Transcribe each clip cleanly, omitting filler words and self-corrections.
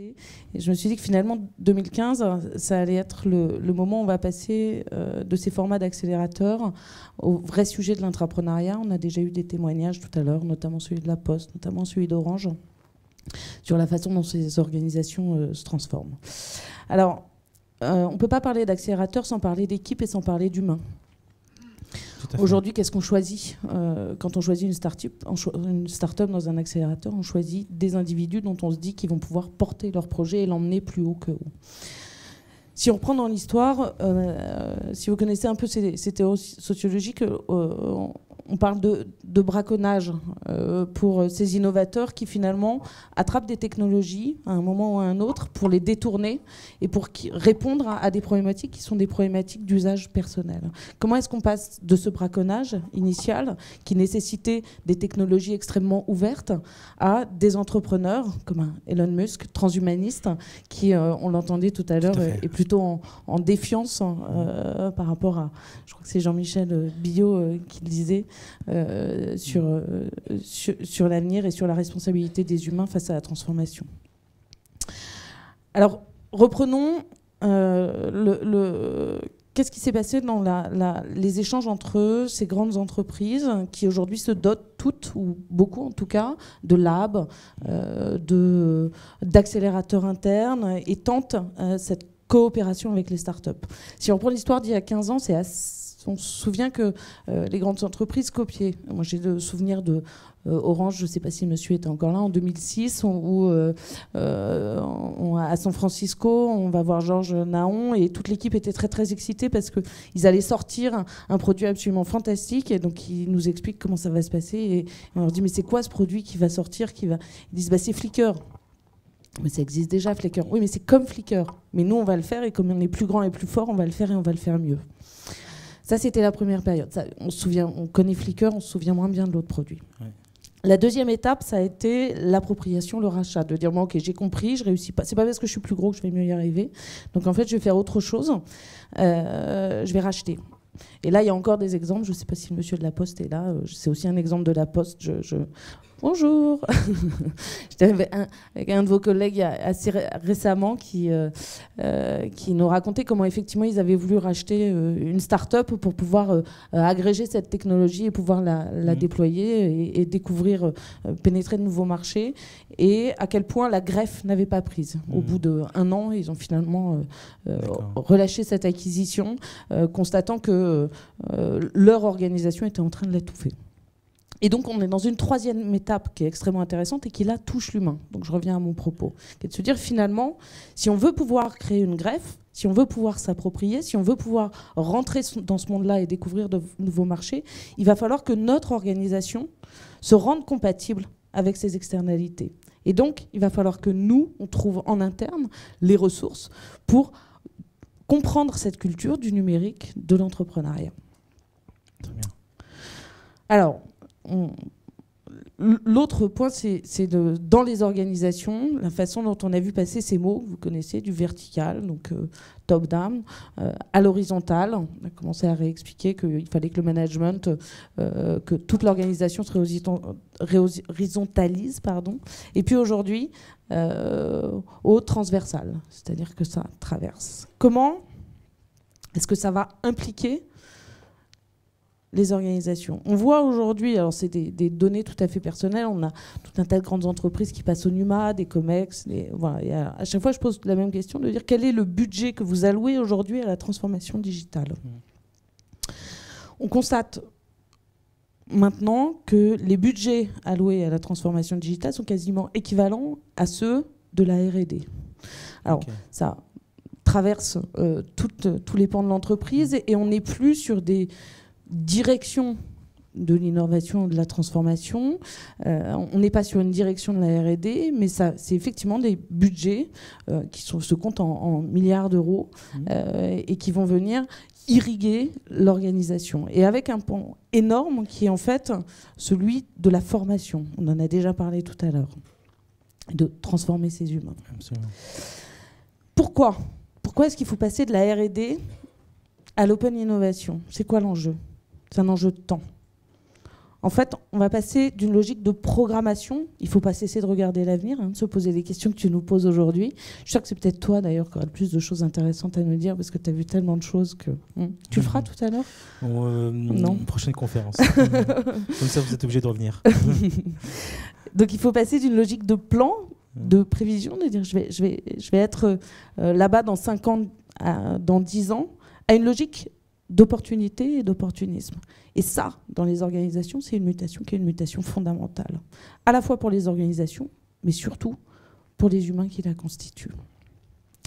passé. Et je me suis dit que finalement, 2015, ça allait être le moment où on va passer de ces formats d'accélérateurs au vrai sujet de l'intrapreneuriat. On a déjà eu des témoignages tout à l'heure, notamment celui de La Poste, notamment celui d'Orange, sur la façon dont ces organisations se transforment. Alors, on ne peut pas parler d'accélérateur sans parler d'équipe et sans parler d'humain. Aujourd'hui, qu'est-ce qu'on choisit quand on choisit une start-up dans un accélérateur? On choisit des individus dont on se dit qu'ils vont pouvoir porter leur projet et l'emmener plus haut que haut. Si on reprend dans l'histoire, si vous connaissez un peu ces théories sociologiques, on parle de braconnage pour ces innovateurs qui finalement attrapent des technologies à un moment ou à un autre pour les détourner et pour répondre à des problématiques qui sont des problématiques d'usage personnel. Comment est-ce qu'on passe de ce braconnage initial qui nécessitait des technologies extrêmement ouvertes à des entrepreneurs comme un Elon Musk, transhumaniste, qui, on l'entendait tout à l'heure, est plutôt en défiance par rapport à, je crois que c'est Jean-Michel Billot qui le disait, sur l'avenir et sur la responsabilité des humains face à la transformation. Alors, reprenons qu'est-ce qui s'est passé dans les échanges entre ces grandes entreprises qui aujourd'hui se dotent toutes, ou beaucoup en tout cas, de labs, d'accélérateurs internes et tentent cette coopération avec les startups. Si on reprend l'histoire d'il y a 15 ans, on se souvient que les grandes entreprises copiaient. Moi, j'ai le souvenir de Orange, je ne sais pas si monsieur était encore là, en 2006, où à San Francisco, on va voir Georges Naon, et toute l'équipe était très, très excitée parce qu'ils allaient sortir un produit absolument fantastique, et donc ils nous expliquent comment ça va se passer, et on leur dit, mais c'est quoi ce produit qui va sortir Ils disent, bah, c'est Flickr. Mais ça existe déjà, Flickr. Oui, mais c'est comme Flickr. Mais nous, on va le faire, et comme on est plus grand et plus fort, on va le faire, et on va le faire mieux. Ça, c'était la première période. Ça, on connaît Flickr, on se souvient moins bien de l'autre produit. Ouais. La deuxième étape, ça a été l'appropriation, le rachat. De dire, bon, ok, j'ai compris, je réussis pas. C'est pas parce que je suis plus gros que je vais mieux y arriver. Donc, en fait, je vais faire autre chose. Je vais racheter. Et là, il y a encore des exemples. Je ne sais pas si le monsieur de La Poste est là. C'est aussi un exemple de La Poste. Bonjour. J'étais avec un de vos collègues assez récemment qui nous racontait comment effectivement ils avaient voulu racheter une start-up pour pouvoir agréger cette technologie et pouvoir la déployer et découvrir, pénétrer de nouveaux marchés, et à quel point la greffe n'avait pas prise. Au bout d'1 an, ils ont finalement relâché cette acquisition, constatant que leur organisation était en train de l'étouffer. Et donc, on est dans une troisième étape qui est extrêmement intéressante et qui, là, touche l'humain. Donc, je reviens à mon propos, qui est de se dire, finalement, si on veut pouvoir créer une greffe, si on veut pouvoir s'approprier, si on veut pouvoir rentrer dans ce monde-là et découvrir de nouveaux marchés, il va falloir que notre organisation se rende compatible avec ces externalités. Et donc, il va falloir que nous, on trouve en interne les ressources pour comprendre cette culture du numérique, de l'entrepreneuriat. Très bien. Alors, l'autre point, c'est dans les organisations, la façon dont on a vu passer ces mots, vous connaissez, du vertical, donc top-down, à l'horizontal. On a commencé à réexpliquer qu'il fallait que le management, que toute l'organisation se réhorizontalise, et puis aujourd'hui, au transversal, c'est-à-dire que ça traverse. Comment est-ce que ça va impliquer les organisations? On voit aujourd'hui, alors c'est des données tout à fait personnelles, on a tout un tas de grandes entreprises qui passent au NUMA, des COMEX, voilà, et à chaque fois je pose la même question, de dire quel est le budget que vous allouez aujourd'hui à la transformation digitale. On constate maintenant que les budgets alloués à la transformation digitale sont quasiment équivalents à ceux de la R&D. Alors ça traverse tous les pans de l'entreprise, et on n'est plus sur des direction de l'innovation, de la transformation. On n'est pas sur une direction de la R&D, mais c'est effectivement des budgets qui se comptent en milliards d'euros et qui vont venir irriguer l'organisation. Et avec un pan énorme qui est en fait celui de la formation. On en a déjà parlé tout à l'heure. De transformer ces humains. Absolument. Pourquoi est-ce qu'il faut passer de la R&D à l'open innovation? C'est quoi l'enjeu? C'est un enjeu de temps. En fait, on va passer d'une logique de programmation. Il ne faut pas cesser de regarder l'avenir, de se poser les questions que tu nous poses aujourd'hui. Je suis sûre que c'est peut-être toi, d'ailleurs, qui aura le plus de choses intéressantes à nous dire, parce que tu as vu tellement de choses que... Tu le feras tout à l'heure Non. Prochaine conférence. Comme ça, vous êtes obligé de revenir. Donc, il faut passer d'une logique de plan, de prévision, de dire je vais être là-bas dans 5 ans, dans 10 ans, à une logique d'opportunité et d'opportunisme. Et ça, dans les organisations, c'est une mutation qui est une mutation fondamentale, à la fois pour les organisations, mais surtout pour les humains qui la constituent.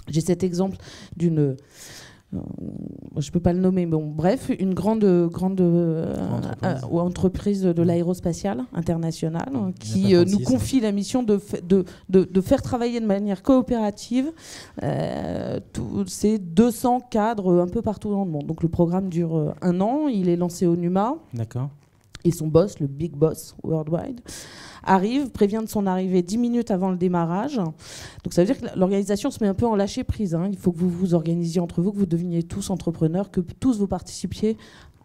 J'ai cet exemple d'une... je ne peux pas le nommer, mais bon, bref, une grande entreprise de l'aérospatiale internationale qui nous confie la mission de faire travailler de manière coopérative ces 200 cadres un peu partout dans le monde. Donc le programme dure 1 an, il est lancé au NUMA. D'accord. Et son boss, le big boss worldwide, arrive, prévient de son arrivée 10 minutes avant le démarrage. Donc ça veut dire que l'organisation se met un peu en lâcher prise. Il faut que vous vous organisiez entre vous, que vous deveniez tous entrepreneurs, que tous vous participiez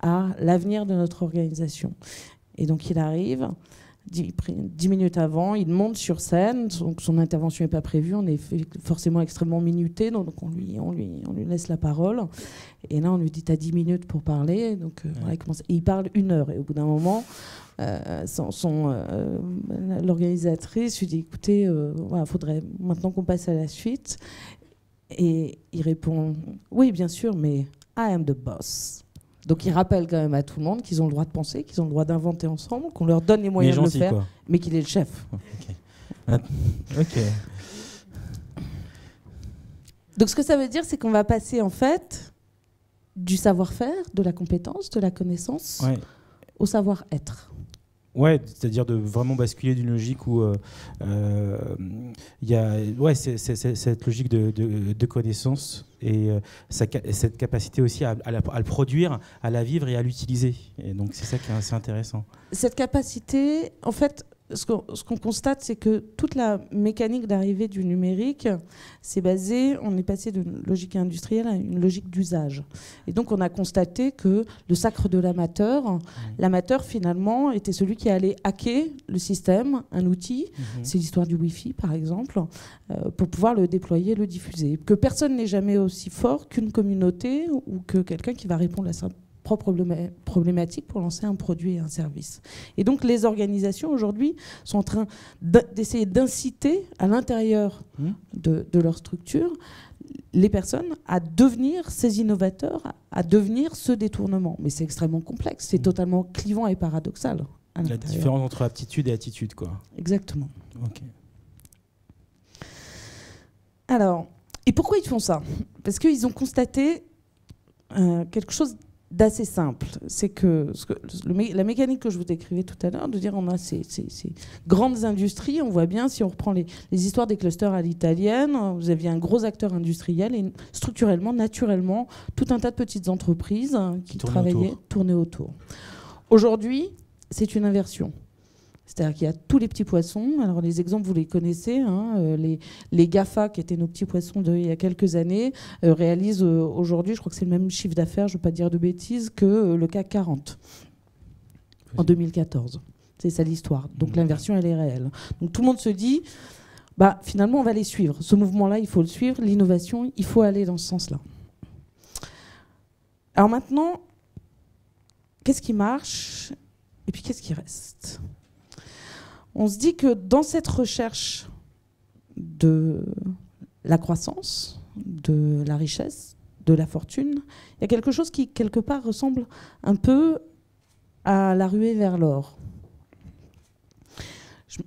à l'avenir de notre organisation. Et donc il arrive, 10 minutes avant, il monte sur scène, donc son intervention n'est pas prévue, on est forcément extrêmement minuté, donc on lui laisse la parole. Et là, on lui dit, t'as 10 minutes pour parler. Donc, voilà, il parle 1 heure. Et au bout d'un moment, l'organisatrice lui dit, écoutez, voilà, faudrait maintenant qu'on passe à la suite. Et il répond, oui, bien sûr, mais I am the boss. Donc il rappelle quand même à tout le monde qu'ils ont le droit de penser, qu'ils ont le droit d'inventer ensemble, qu'on leur donne les moyens de le faire, quoi. Mais qu'il est le chef. Ok. Donc ce que ça veut dire, c'est qu'on va passer en fait du savoir-faire, de la compétence, de la connaissance, au savoir-être. Ouais, c'est-à-dire de vraiment basculer d'une logique où il y a cette logique de connaissance et cette capacité aussi à le produire, à la vivre et à l'utiliser. Et donc c'est ça qui est assez intéressant. Cette capacité, en fait, ce qu'on constate, c'est que toute la mécanique d'arrivée du numérique, c'est basé, on est passé d'une logique industrielle à une logique d'usage. Et donc on a constaté que le sacre de l'amateur finalement était celui qui allait hacker le système, un outil, c'est l'histoire du Wi-Fi par exemple, pour pouvoir le déployer, le diffuser. Que personne n'est jamais aussi fort qu'une communauté ou que quelqu'un qui va répondre à sa propre problématique pour lancer un produit et un service. Et donc les organisations aujourd'hui sont en train d'essayer d'inciter à l'intérieur de leur structure les personnes à devenir ces innovateurs, à devenir ce détournement. Mais c'est extrêmement complexe, c'est totalement clivant et paradoxal. La différence entre aptitude et attitude, quoi. Exactement. Ok. Alors, et pourquoi ils font ça ? Parce qu'ils ont constaté quelque chose d'assez simple, c'est que la mécanique que je vous décrivais tout à l'heure, de dire on a ces grandes industries, on voit bien, si on reprend les histoires des clusters à l'italienne, vous aviez un gros acteur industriel et structurellement, naturellement, tout un tas de petites entreprises qui tournaient autour. Aujourd'hui, c'est une inversion. C'est-à-dire qu'il y a tous les petits poissons. Alors les exemples, vous les connaissez. Les GAFA, qui étaient nos petits poissons il y a quelques années, réalisent aujourd'hui, je crois que c'est le même chiffre d'affaires, je ne veux pas dire de bêtises, que le CAC 40 en 2014. C'est ça l'histoire. Donc l'inversion, elle est réelle. Donc tout le monde se dit, finalement, on va les suivre. Ce mouvement-là, il faut le suivre. L'innovation, il faut aller dans ce sens-là. Alors maintenant, qu'est-ce qui marche et puis qu'est-ce qui reste ? On se dit que dans cette recherche de la croissance, de la richesse, de la fortune, il y a quelque chose qui, quelque part, ressemble un peu à la ruée vers l'or.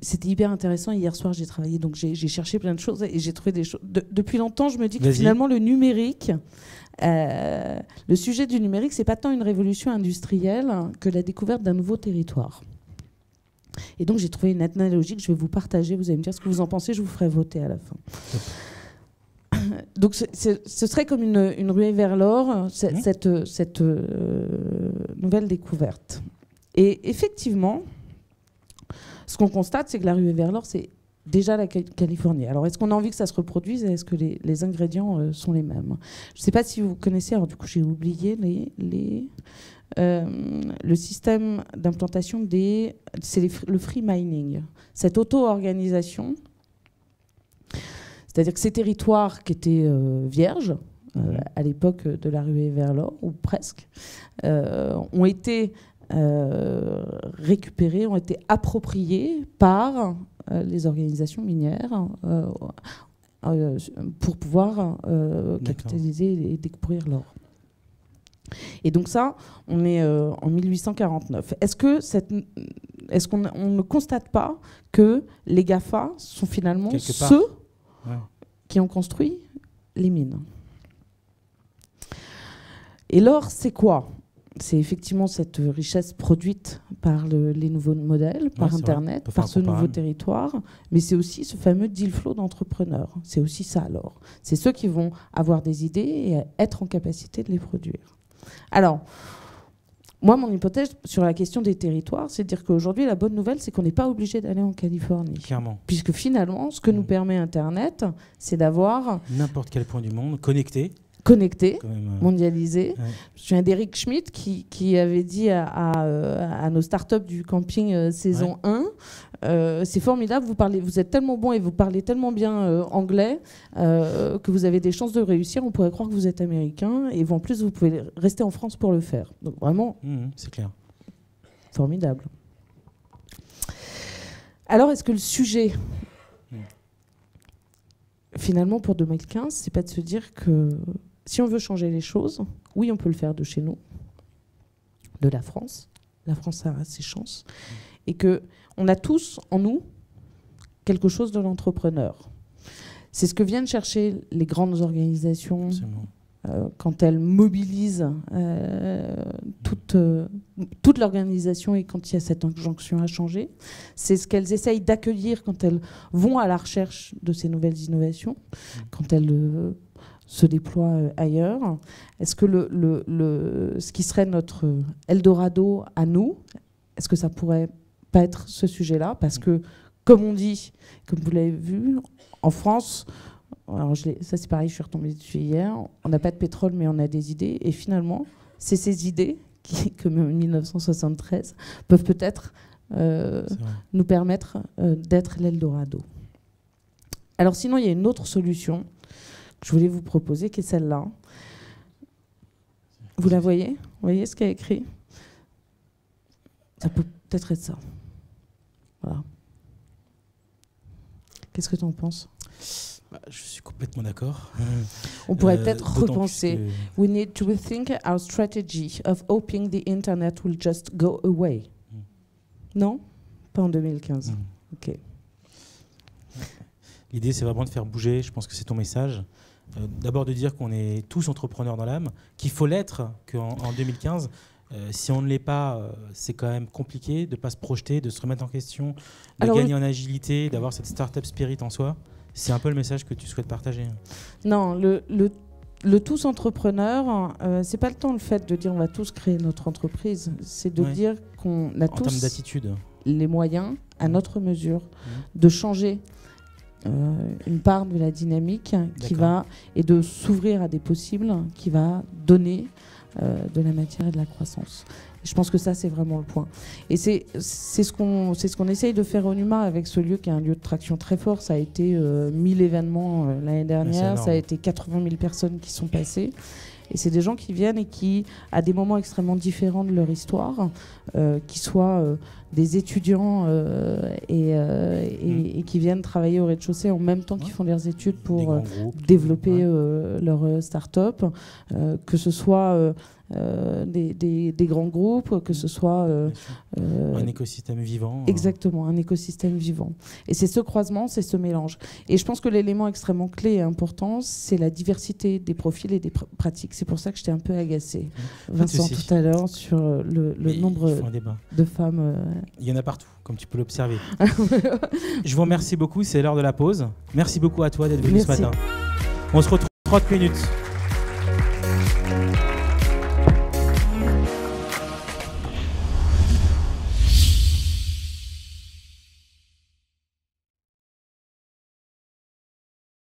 C'était hyper intéressant. Hier soir, j'ai travaillé, donc j'ai cherché plein de choses et j'ai trouvé des choses. Depuis longtemps, je me dis que finalement, le numérique, le sujet du numérique, c'est pas tant une révolution industrielle que la découverte d'un nouveau territoire. Et donc j'ai trouvé une analogie que je vais vous partager, vous allez me dire ce que vous en pensez, je vous ferai voter à la fin. Donc ce serait comme une ruée vers l'or, cette nouvelle découverte. Et effectivement, ce qu'on constate, c'est que la ruée vers l'or, c'est déjà la Californie. Alors est-ce qu'on a envie que ça se reproduise et est-ce que les ingrédients sont les mêmes ? Je ne sais pas si vous connaissez, alors du coup j'ai oublié le système d'implantation c'est le free mining. Cette auto-organisation, c'est-à-dire que ces territoires qui étaient vierges, à l'époque de la ruée vers l'or, ou presque, ont été récupérés, ont été appropriés par les organisations minières pour pouvoir capitaliser et découvrir l'or. Et donc ça, on est en 1849. Est-ce qu'on ne constate pas que les GAFA sont finalement ceux qui ont construit les mines? Et l'or, c'est quoi? C'est effectivement cette richesse produite par les nouveaux modèles, par Internet, par ce nouveau territoire, mais c'est aussi ce fameux deal flow d'entrepreneurs. C'est aussi ça, l'or. C'est ceux qui vont avoir des idées et être en capacité de les produire. Alors, moi, mon hypothèse sur la question des territoires, c'est de dire qu'aujourd'hui, la bonne nouvelle, c'est qu'on n'est pas obligé d'aller en Californie. Clairement. Puisque finalement, ce que nous permet Internet, c'est d'avoir... n'importe quel point du monde, connecté, mondialisé. Ouais. Je me souviens d'Eric Schmidt qui avait dit à nos startups du camping saison 1, c'est formidable, vous êtes tellement bon et vous parlez tellement bien anglais que vous avez des chances de réussir, on pourrait croire que vous êtes américain et en plus vous pouvez rester en France pour le faire. Donc vraiment, c'est clair. Formidable. Alors est-ce que le sujet... Finalement, pour 2015, c'est pas de se dire que si on veut changer les choses, oui, on peut le faire de chez nous, de la France. La France a ses chances. Et qu'on a tous en nous quelque chose de l'entrepreneur. C'est ce que viennent chercher les grandes organisations quand elles mobilisent toute l'organisation et quand il y a cette injonction à changer. C'est ce qu'elles essayent d'accueillir quand elles vont à la recherche de ces nouvelles innovations, quand elles se déploient ailleurs. Est-ce que ce qui serait notre Eldorado à nous, est-ce que ça pourrait pas être ce sujet-là? Parce que, comme on dit, comme vous l'avez vu, en France... Alors ça c'est pareil, je suis retombée dessus hier, on n'a pas de pétrole mais on a des idées et finalement c'est ces idées qui, comme en 1973, peuvent peut-être nous permettre d'être l'Eldorado. Alors sinon il y a une autre solution que je voulais vous proposer qui est celle-là. Vous la voyez? Vous voyez ce qu'il y a écrit? Ça peut peut-être être ça. Voilà. Qu'est-ce que tu en penses? Je suis complètement d'accord. On pourrait peut-être repenser. We need to rethink our strategy of hoping the internet will just go away. Non? Pas en 2015. Ok. L'idée, c'est vraiment de faire bouger. Je pense que c'est ton message. D'abord de dire qu'on est tous entrepreneurs dans l'âme, qu'il faut l'être, qu'en 2015, si on ne l'est pas, c'est quand même compliqué de ne pas se projeter, de se remettre en question, de gagner en agilité, d'avoir cette startup spirit en soi. C'est un peu le message que tu souhaites partager. Non, le tous entrepreneur, c'est pas le temps le fait de dire on va tous créer notre entreprise, c'est de dire qu'on a tous les moyens à notre mesure de changer une part de la dynamique qui va et de s'ouvrir à des possibles qui va donner de la matière et de la croissance. Je pense que ça, c'est vraiment le point. Et c'est ce qu'on essaye de faire au NUMA avec ce lieu qui est un lieu de traction très fort. Ça a été 1000 événements l'année dernière, ça a été 80 000 personnes qui sont passées. Et c'est des gens qui viennent et qui, à des moments extrêmement différents de leur histoire, qui soient des étudiants et qui viennent travailler au rez-de-chaussée en même temps qu'ils font leurs études pour développer leur start-up, que ce soit des grands groupes, que ce soit... un écosystème vivant. Exactement, un écosystème vivant. Et c'est ce croisement, c'est ce mélange. Et je pense que l'élément extrêmement clé et important, c'est la diversité des profils et des pratiques. C'est pour ça que j'étais un peu agacée, Vincent, tout à l'heure, sur le nombre de femmes... Il y en a partout, comme tu peux l'observer. Je vous remercie beaucoup, c'est l'heure de la pause. Merci beaucoup à toi d'être venu ce matin. On se retrouve 30 minutes.